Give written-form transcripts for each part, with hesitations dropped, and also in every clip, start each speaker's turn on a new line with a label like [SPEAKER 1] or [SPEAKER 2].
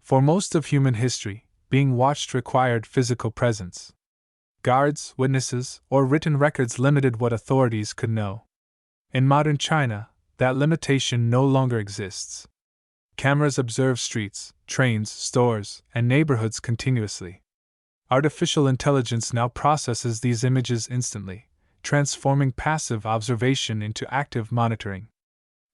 [SPEAKER 1] For most of human history, being watched required physical presence. Guards, witnesses, or written records limited what authorities could know. In modern China, that limitation no longer exists. Cameras observe streets, trains, stores, and neighborhoods continuously. Artificial intelligence now processes these images instantly, transforming passive observation into active monitoring.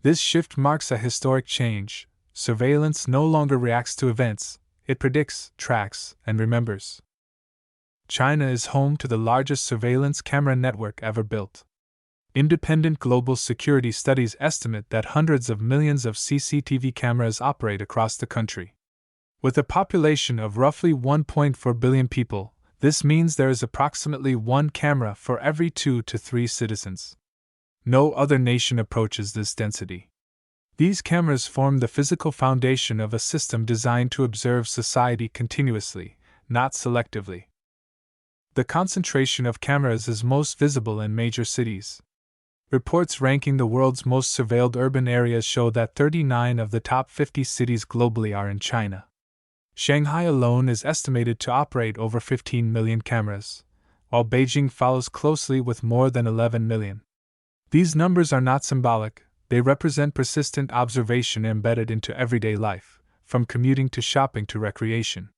[SPEAKER 1] This shift marks a historic change. Surveillance no longer reacts to events, it predicts, tracks, and remembers. China is home to the largest surveillance camera network ever built. Independent global security studies estimate that hundreds of millions of CCTV cameras operate across the country. With a population of roughly 1.4 billion people, this means there is approximately one camera for every 2 to 3 citizens. No other nation approaches this density. These cameras form the physical foundation of a system designed to observe society continuously, not selectively. The concentration of cameras is most visible in major cities. Reports ranking the world's most surveilled urban areas show that 39 of the top 50 cities globally are in China. Shanghai alone is estimated to operate over 15 million cameras, while Beijing follows closely with more than 11 million. These numbers are not symbolic, they represent persistent observation embedded into everyday life, from commuting to shopping to recreation.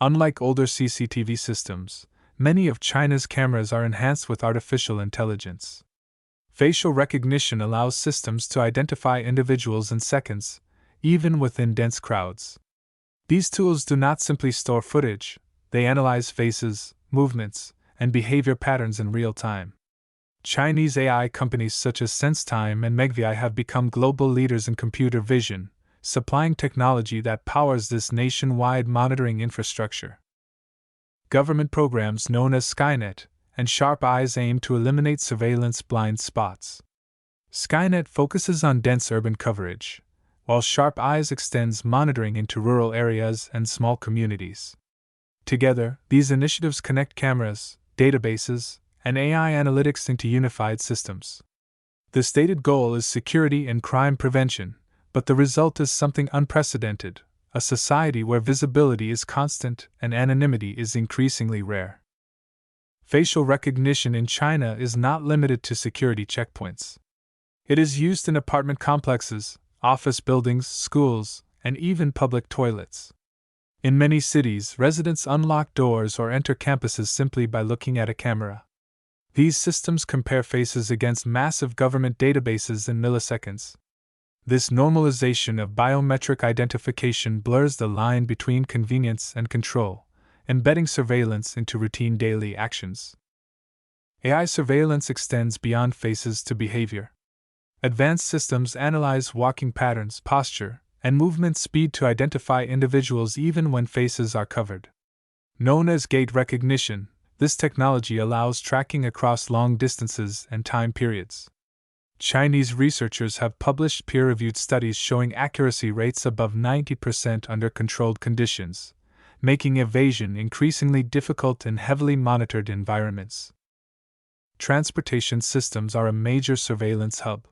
[SPEAKER 1] Unlike older CCTV systems, many of China's cameras are enhanced with artificial intelligence. Facial recognition allows systems to identify individuals in seconds, even within dense crowds. These tools do not simply store footage, they analyze faces, movements, and behavior patterns in real time. Chinese AI companies such as SenseTime and Megvii have become global leaders in computer vision, supplying technology that powers this nationwide monitoring infrastructure. Government programs known as Skynet and Sharp Eyes aim to eliminate surveillance blind spots. Skynet focuses on dense urban coverage, while Sharp Eyes extends monitoring into rural areas and small communities. Together, these initiatives connect cameras, databases, and AI analytics into unified systems. The stated goal is security and crime prevention, but the result is something unprecedented: a society where visibility is constant and anonymity is increasingly rare. Facial recognition in China is not limited to security checkpoints. It is used in apartment complexes, office buildings, schools, and even public toilets. In many cities, residents unlock doors or enter campuses simply by looking at a camera. These systems compare faces against massive government databases in milliseconds. This normalization of biometric identification blurs the line between convenience and control, embedding surveillance into routine daily actions. AI surveillance extends beyond faces to behavior. Advanced systems analyze walking patterns, posture, and movement speed to identify individuals even when faces are covered. Known as gait recognition, this technology allows tracking across long distances and time periods. Chinese researchers have published peer-reviewed studies showing accuracy rates above 90% under controlled conditions, making evasion increasingly difficult in heavily monitored environments. Transportation systems are a major surveillance hub.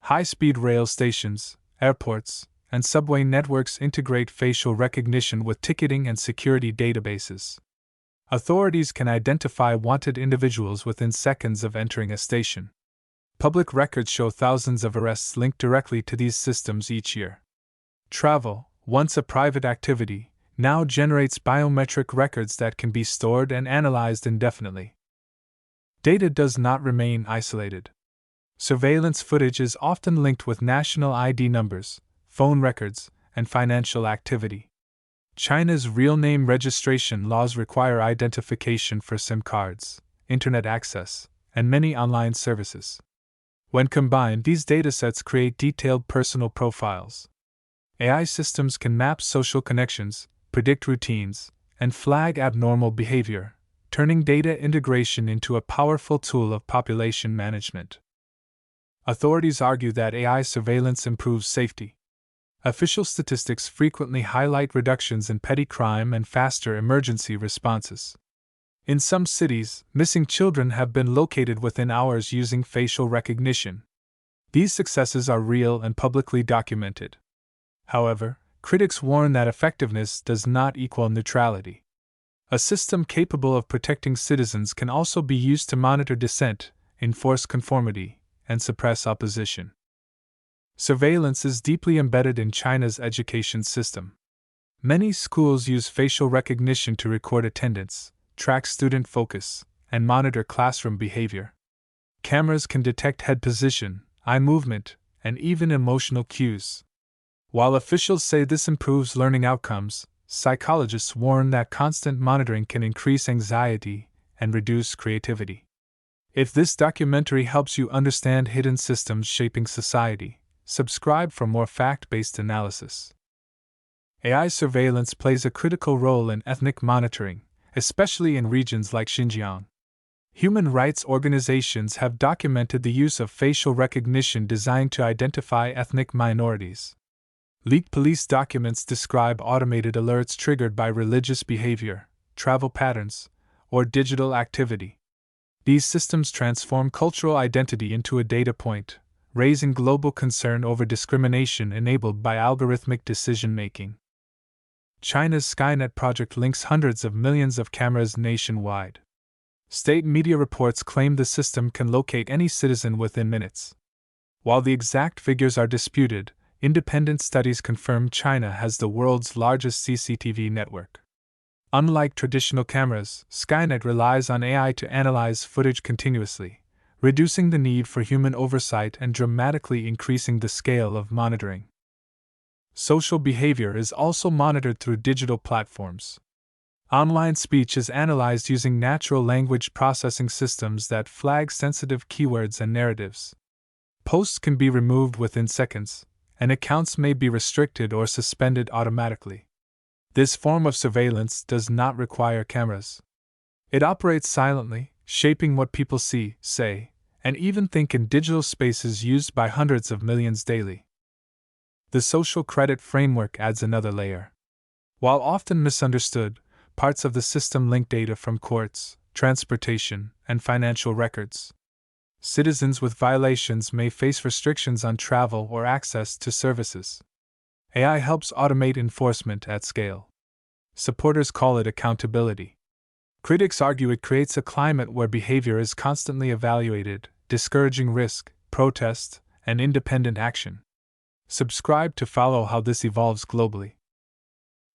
[SPEAKER 1] High-speed rail stations, airports, and subway networks integrate facial recognition with ticketing and security databases. Authorities can identify wanted individuals within seconds of entering a station. Public records show thousands of arrests linked directly to these systems each year. Travel, once a private activity, now generates biometric records that can be stored and analyzed indefinitely. Data does not remain isolated. Surveillance footage is often linked with national ID numbers, phone records, and financial activity. China's real name registration laws require identification for SIM cards, internet access, and many online services. When combined, these datasets create detailed personal profiles. AI systems can map social connections, predict routines, and flag abnormal behavior, turning data integration into a powerful tool of population management. Authorities argue that AI surveillance improves safety. Official statistics frequently highlight reductions in petty crime and faster emergency responses. In some cities, missing children have been located within hours using facial recognition. These successes are real and publicly documented. However, critics warn that effectiveness does not equal neutrality. A system capable of protecting citizens can also be used to monitor dissent, enforce conformity, and suppress opposition. Surveillance is deeply embedded in China's education system. Many schools use facial recognition to record attendance, track student focus, and monitor classroom behavior. Cameras can detect head position, eye movement, and even emotional cues. While officials say this improves learning outcomes, psychologists warn that constant monitoring can increase anxiety and reduce creativity. If this documentary helps you understand hidden systems shaping society, subscribe for more fact-based analysis. AI surveillance plays a critical role in ethnic monitoring, especially in regions like Xinjiang. Human rights organizations have documented the use of facial recognition designed to identify ethnic minorities. Leaked police documents describe automated alerts triggered by religious behavior, travel patterns, or digital activity. These systems transform cultural identity into a data point, raising global concern over discrimination enabled by algorithmic decision-making. China's Skynet project links hundreds of millions of cameras nationwide. State media reports claim the system can locate any citizen within minutes. While the exact figures are disputed, independent studies confirm China has the world's largest CCTV network. Unlike traditional cameras, Skynet relies on AI to analyze footage continuously, reducing the need for human oversight and dramatically increasing the scale of monitoring. Social behavior is also monitored through digital platforms. Online speech is analyzed using natural language processing systems that flag sensitive keywords and narratives. Posts can be removed within seconds, and accounts may be restricted or suspended automatically. This form of surveillance does not require cameras. It operates silently, shaping what people see, say, and even think in digital spaces used by hundreds of millions daily. The social credit framework adds another layer. While often misunderstood, parts of the system link data from courts, transportation, and financial records. Citizens with violations may face restrictions on travel or access to services. AI helps automate enforcement at scale. Supporters call it accountability. Critics argue it creates a climate where behavior is constantly evaluated, discouraging risk, protest, and independent action. Subscribe to follow how this evolves globally.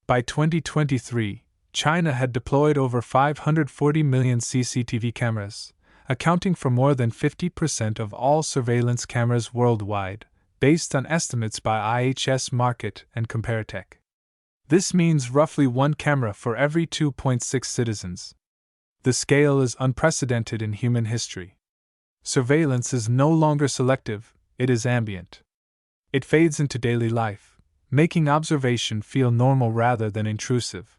[SPEAKER 1] By 2023, China had deployed over 540 million CCTV cameras, accounting for more than 50% of all surveillance cameras worldwide, based on estimates by IHS Markit and Comparitech. This means roughly one camera for every 2.6 citizens. The scale is unprecedented in human history. Surveillance is no longer selective, it is ambient. It fades into daily life, making observation feel normal rather than intrusive.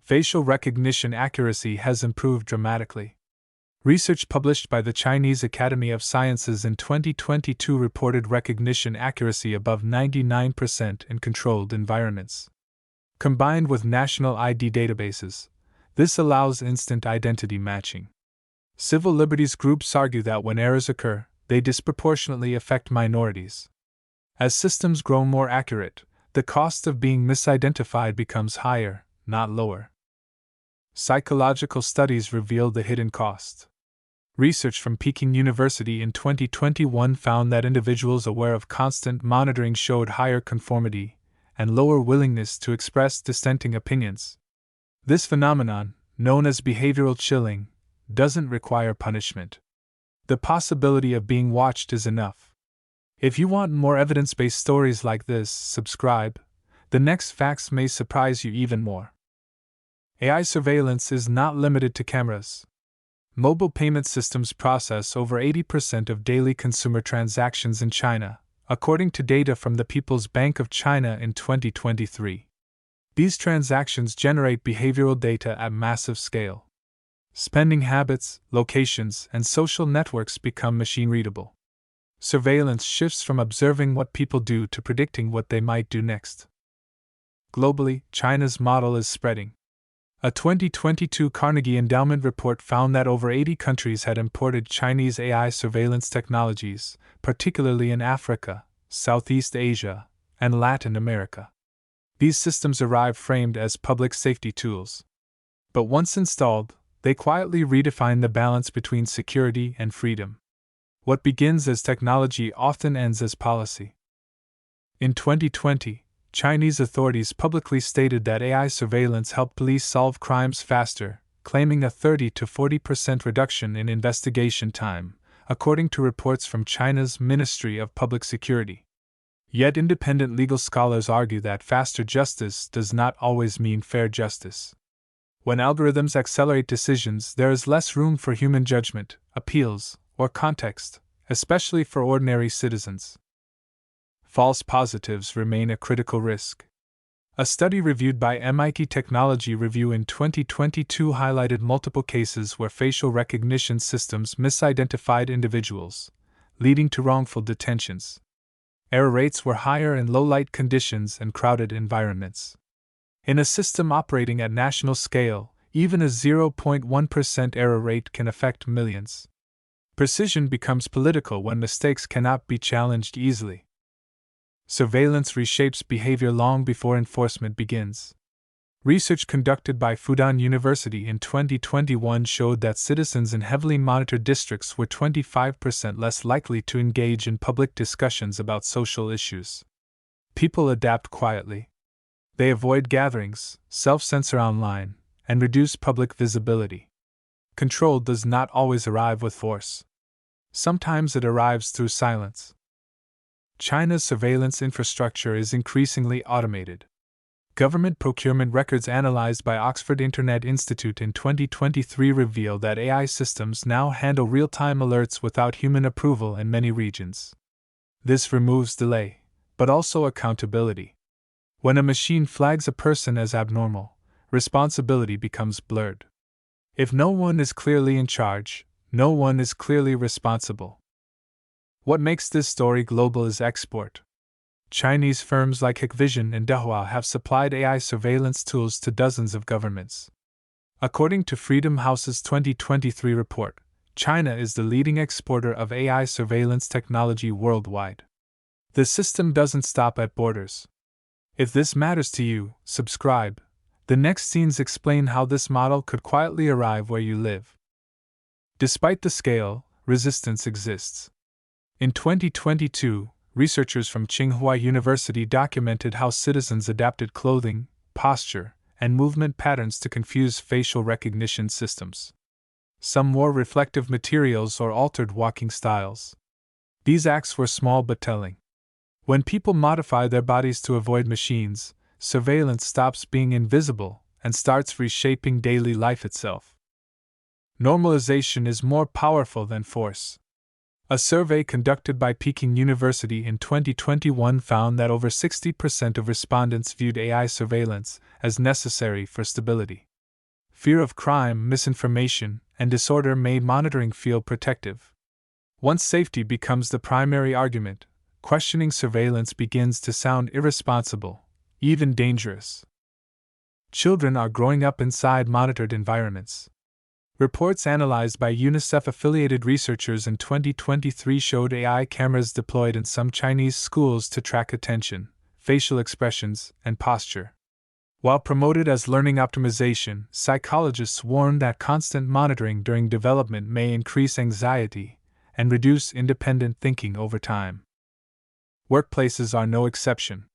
[SPEAKER 1] Facial recognition accuracy has improved dramatically. Research published by the Chinese Academy of Sciences in 2022 reported recognition accuracy above 99% in controlled environments. Combined with national ID databases, this allows instant identity matching. Civil liberties groups argue that when errors occur, they disproportionately affect minorities. As systems grow more accurate, the cost of being misidentified becomes higher, not lower. Psychological studies reveal the hidden cost. Research from Peking University in 2021 found that individuals aware of constant monitoring showed higher conformity and lower willingness to express dissenting opinions. This phenomenon, known as behavioral chilling, doesn't require punishment. The possibility of being watched is enough. If you want more evidence-based stories like this, subscribe. The next facts may surprise you even more. AI surveillance is not limited to cameras. Mobile payment systems process over 80% of daily consumer transactions in China, according to data from the People's Bank of China in 2023. These transactions generate behavioral data at massive scale. Spending habits, locations, and social networks become machine-readable. Surveillance shifts from observing what people do to predicting what they might do next. Globally, China's model is spreading. A 2022 Carnegie Endowment report found that over 80 countries had imported Chinese AI surveillance technologies, particularly in Africa, Southeast Asia, and Latin America. These systems arrive framed as public safety tools. But once installed, they quietly redefine the balance between security and freedom. What begins as technology often ends as policy. In 2020, Chinese authorities publicly stated that AI surveillance helped police solve crimes faster, claiming a 30 to 40% reduction in investigation time, according to reports from China's Ministry of Public Security. Yet independent legal scholars argue that faster justice does not always mean fair justice. When algorithms accelerate decisions, there is less room for human judgment, appeals, or context, especially for ordinary citizens. False positives remain a critical risk. A study reviewed by MIT Technology Review in 2022 highlighted multiple cases where facial recognition systems misidentified individuals, leading to wrongful detentions. Error rates were higher in low-light conditions and crowded environments. In a system operating at national scale, even a 0.1% error rate can affect millions. Precision becomes political when mistakes cannot be challenged easily. Surveillance reshapes behavior long before enforcement begins. Research conducted by Fudan University in 2021 showed that citizens in heavily monitored districts were 25% less likely to engage in public discussions about social issues. People adapt quietly. They avoid gatherings, self-censor online, and reduce public visibility. Control does not always arrive with force. Sometimes it arrives through silence. China's surveillance infrastructure is increasingly automated. Government procurement records analyzed by Oxford Internet Institute in 2023 reveal that AI systems now handle real-time alerts without human approval in many regions. This removes delay, but also accountability. When a machine flags a person as abnormal, responsibility becomes blurred. If no one is clearly in charge, no one is clearly responsible. What makes this story global is export. Chinese firms like Hikvision and Dahua have supplied AI surveillance tools to dozens of governments. According to Freedom House's 2023 report, China is the leading exporter of AI surveillance technology worldwide. The system doesn't stop at borders. If this matters to you, subscribe. The next scenes explain how this model could quietly arrive where you live. Despite the scale, resistance exists. In 2022, researchers from Tsinghua University documented how citizens adapted clothing, posture, and movement patterns to confuse facial recognition systems. Some wore reflective materials or altered walking styles. These acts were small but telling. When people modify their bodies to avoid machines, surveillance stops being invisible and starts reshaping daily life itself. Normalization is more powerful than force. A survey conducted by Peking University in 2021 found that over 60% of respondents viewed AI surveillance as necessary for stability. Fear of crime, misinformation, and disorder made monitoring feel protective. Once safety becomes the primary argument, questioning surveillance begins to sound irresponsible, even dangerous. Children are growing up inside monitored environments. Reports analyzed by UNICEF-affiliated researchers in 2023 showed AI cameras deployed in some Chinese schools to track attention, facial expressions, and posture. While promoted as learning optimization, psychologists warn that constant monitoring during development may increase anxiety and reduce independent thinking over time. Workplaces are no exception.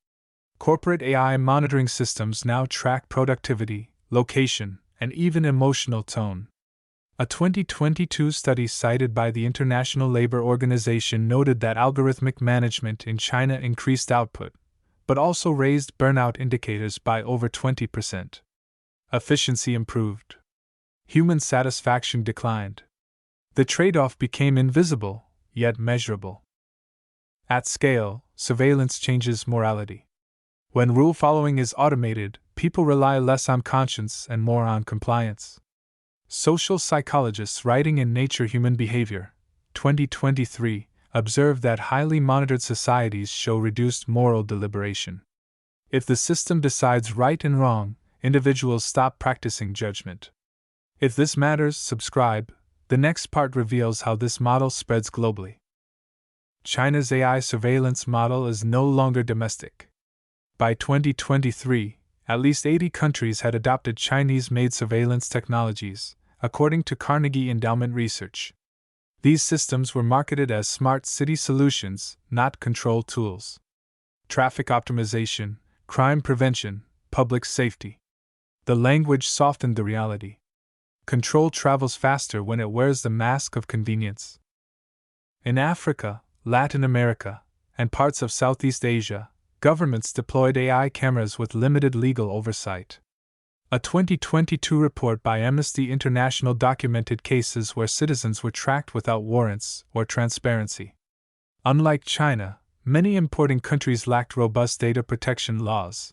[SPEAKER 1] Corporate AI monitoring systems now track productivity, location, and even emotional tone. A 2022 study cited by the International Labor Organization noted that algorithmic management in China increased output, but also raised burnout indicators by over 20%. Efficiency improved. Human satisfaction declined. The trade-off became invisible, yet measurable. At scale, surveillance changes morality. When rule-following is automated, people rely less on conscience and more on compliance. Social psychologists writing in Nature Human Behavior, 2023, observed that highly monitored societies show reduced moral deliberation. If the system decides right and wrong, individuals stop practicing judgment. If this matters, subscribe. The next part reveals how this model spreads globally. China's AI surveillance model is no longer domestic. By 2023, at least 80 countries had adopted Chinese-made surveillance technologies, according to Carnegie Endowment Research. These systems were marketed as smart city solutions, not control tools. Traffic optimization, crime prevention, public safety. The language softened the reality. Control travels faster when it wears the mask of convenience. In Africa, Latin America, and parts of Southeast Asia, governments deployed AI cameras with limited legal oversight. A 2022 report by Amnesty International documented cases where citizens were tracked without warrants or transparency. Unlike China, many importing countries lacked robust data protection laws.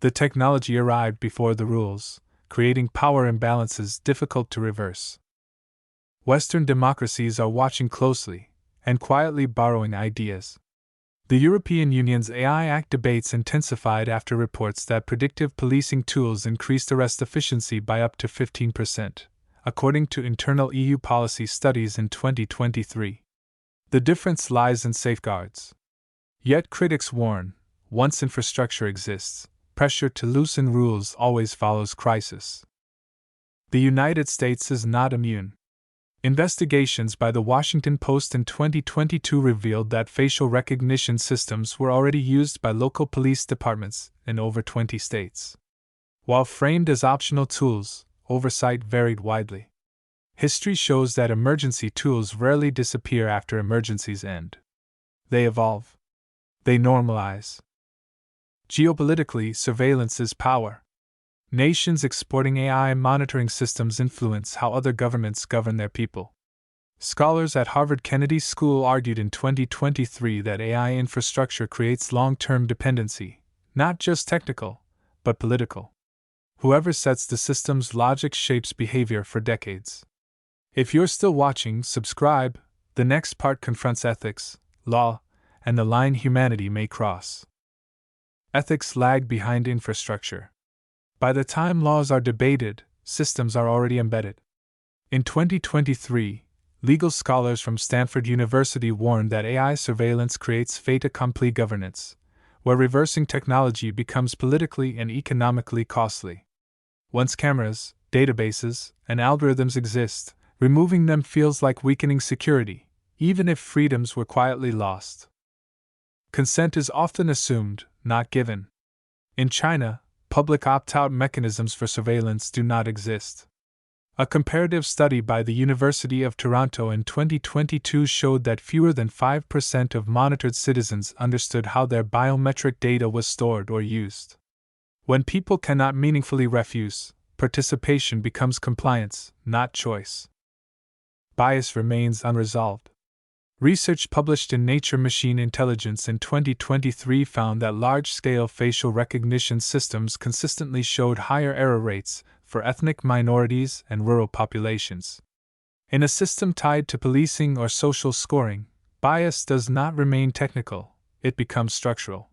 [SPEAKER 1] The technology arrived before the rules, creating power imbalances difficult to reverse. Western democracies are watching closely and quietly borrowing ideas. The European Union's AI Act debates intensified after reports that predictive policing tools increased arrest efficiency by up to 15%, according to internal EU policy studies in 2023. The difference lies in safeguards. Yet critics warn, once infrastructure exists, pressure to loosen rules always follows crisis. The United States is not immune. Investigations by the Washington Post in 2022 revealed that facial recognition systems were already used by local police departments in over 20 states. While framed as optional tools, oversight varied widely. History shows that emergency tools rarely disappear after emergencies end. They evolve. They normalize. Geopolitically, surveillance is power. Nations exporting AI monitoring systems influence how other governments govern their people. Scholars at Harvard Kennedy School argued in 2023 that AI infrastructure creates long-term dependency, not just technical, but political. Whoever sets the system's logic shapes behavior for decades. If you're still watching, subscribe. The next part confronts ethics, law, and the line humanity may cross. Ethics lag behind infrastructure. By the time laws are debated, systems are already embedded. In 2023, legal scholars from Stanford University warned that AI surveillance creates fait accompli governance, where reversing technology becomes politically and economically costly. Once cameras, databases, and algorithms exist, removing them feels like weakening security, even if freedoms were quietly lost. Consent is often assumed, not given. In China, public opt-out mechanisms for surveillance do not exist. A comparative study by the University of Toronto in 2022 showed that fewer than 5% of monitored citizens understood how their biometric data was stored or used. When people cannot meaningfully refuse, participation becomes compliance, not choice. Bias remains unresolved. Research published in Nature Machine Intelligence in 2023 found that large-scale facial recognition systems consistently showed higher error rates for ethnic minorities and rural populations. In a system tied to policing or social scoring, bias does not remain technical, it becomes structural.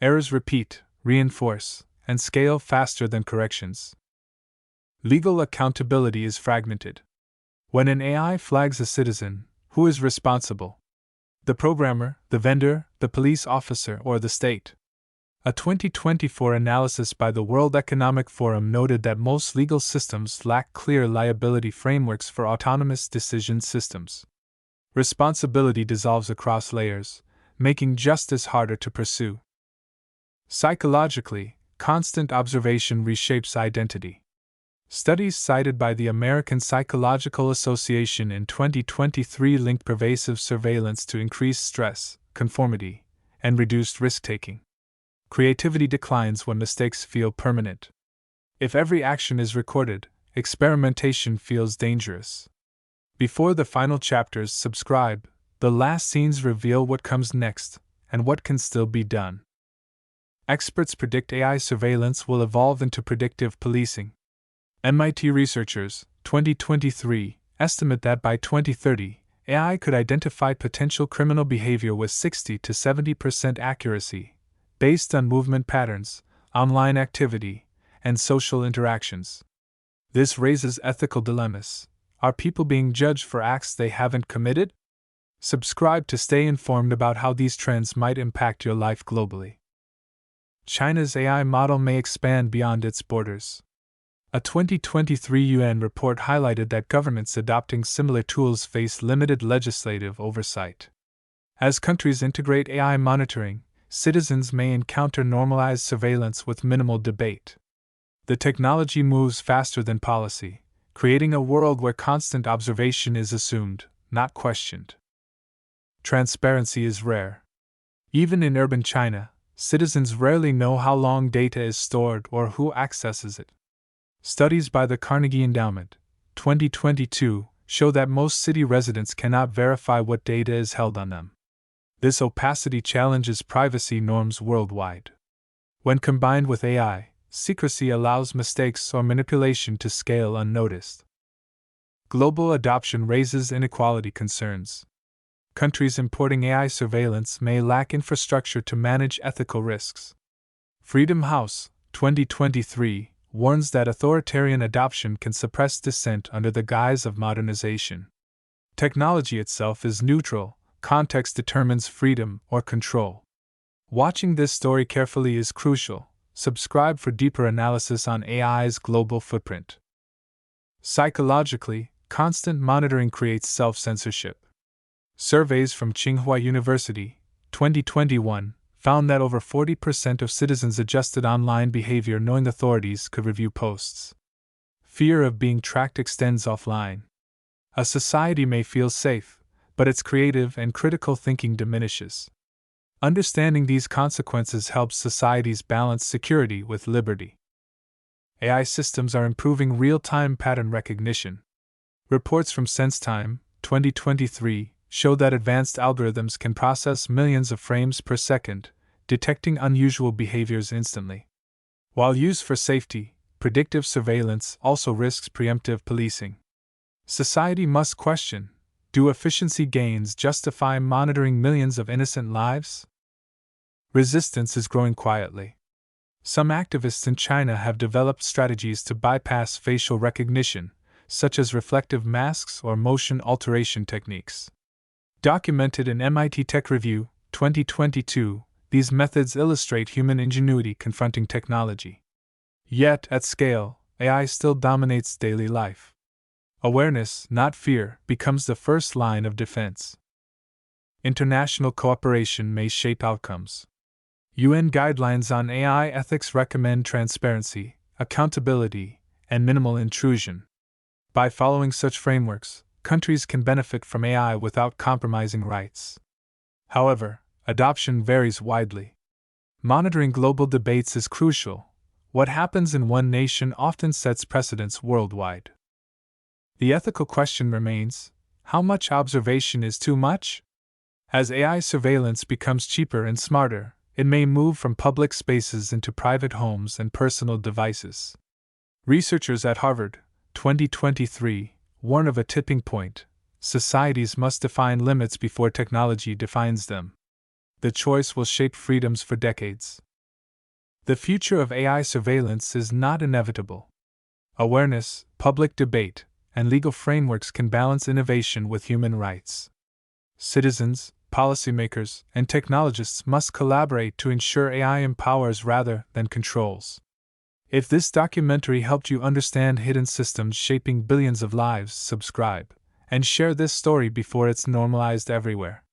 [SPEAKER 1] Errors repeat, reinforce, and scale faster than corrections. Legal accountability is fragmented. When an AI flags a citizen, who is responsible? The programmer, the vendor, the police officer, or the state? A 2024 analysis by the World Economic Forum noted that most legal systems lack clear liability frameworks for autonomous decision systems. Responsibility dissolves across layers, making justice harder to pursue. Psychologically, constant observation reshapes identity. Studies cited by the American Psychological Association in 2023 linked pervasive surveillance to increased stress, conformity, and reduced risk-taking. Creativity declines when mistakes feel permanent. If every action is recorded, experimentation feels dangerous. Before the final chapters, subscribe. The last scenes reveal what comes next and what can still be done. Experts predict AI surveillance will evolve into predictive policing. MIT researchers, 2023, estimate that by 2030, AI could identify potential criminal behavior with 60 to 70% accuracy, based on movement patterns, online activity, and social interactions. This raises ethical dilemmas. Are people being judged for acts they haven't committed? Subscribe to stay informed about how these trends might impact your life globally. China's AI model may expand beyond its borders. A 2023 UN report highlighted that governments adopting similar tools face limited legislative oversight. As countries integrate AI monitoring, citizens may encounter normalized surveillance with minimal debate. The technology moves faster than policy, creating a world where constant observation is assumed, not questioned. Transparency is rare. Even in urban China, citizens rarely know how long data is stored or who accesses it. Studies by the Carnegie Endowment, 2022, show that most city residents cannot verify what data is held on them. This opacity challenges privacy norms worldwide. When combined with AI, secrecy allows mistakes or manipulation to scale unnoticed. Global adoption raises inequality concerns. Countries importing AI surveillance may lack infrastructure to manage ethical risks. Freedom House, 2023, warns that authoritarian adoption can suppress dissent under the guise of modernization. Technology itself is neutral, context determines freedom or control. Watching this story carefully is crucial. Subscribe for deeper analysis on AI's global footprint. Psychologically, constant monitoring creates self-censorship. Surveys from Tsinghua University, 2021, found that over 40% of citizens adjusted online behavior knowing authorities could review posts. Fear of being tracked extends offline. A society may feel safe, but its creative and critical thinking diminishes. Understanding these consequences helps societies balance security with liberty. AI systems are improving real-time pattern recognition. Reports from SenseTime, 2023, show that advanced algorithms can process millions of frames per second, detecting unusual behaviors instantly. While used for safety, predictive surveillance also risks preemptive policing. Society must question: do efficiency gains justify monitoring millions of innocent lives? Resistance is growing quietly. Some activists in China have developed strategies to bypass facial recognition, such as reflective masks or motion alteration techniques. Documented in MIT Tech Review, 2022, these methods illustrate human ingenuity confronting technology. Yet, at scale, AI still dominates daily life. Awareness, not fear, becomes the first line of defense. International cooperation may shape outcomes. UN guidelines on AI ethics recommend transparency, accountability, and minimal intrusion. By following such frameworks, countries can benefit from AI without compromising rights. However, adoption varies widely. Monitoring global debates is crucial. What happens in one nation often sets precedents worldwide. The ethical question remains: how much observation is too much? As AI surveillance becomes cheaper and smarter, it may move from public spaces into private homes and personal devices. Researchers at Harvard, 2023, warn of a tipping point. Societies must define limits before technology defines them. The choice will shape freedoms for decades. The future of AI surveillance is not inevitable. Awareness, public debate, and legal frameworks can balance innovation with human rights. Citizens, policymakers, and technologists must collaborate to ensure AI empowers rather than controls. If this documentary helped you understand hidden systems shaping billions of lives, subscribe and share this story before it's normalized everywhere.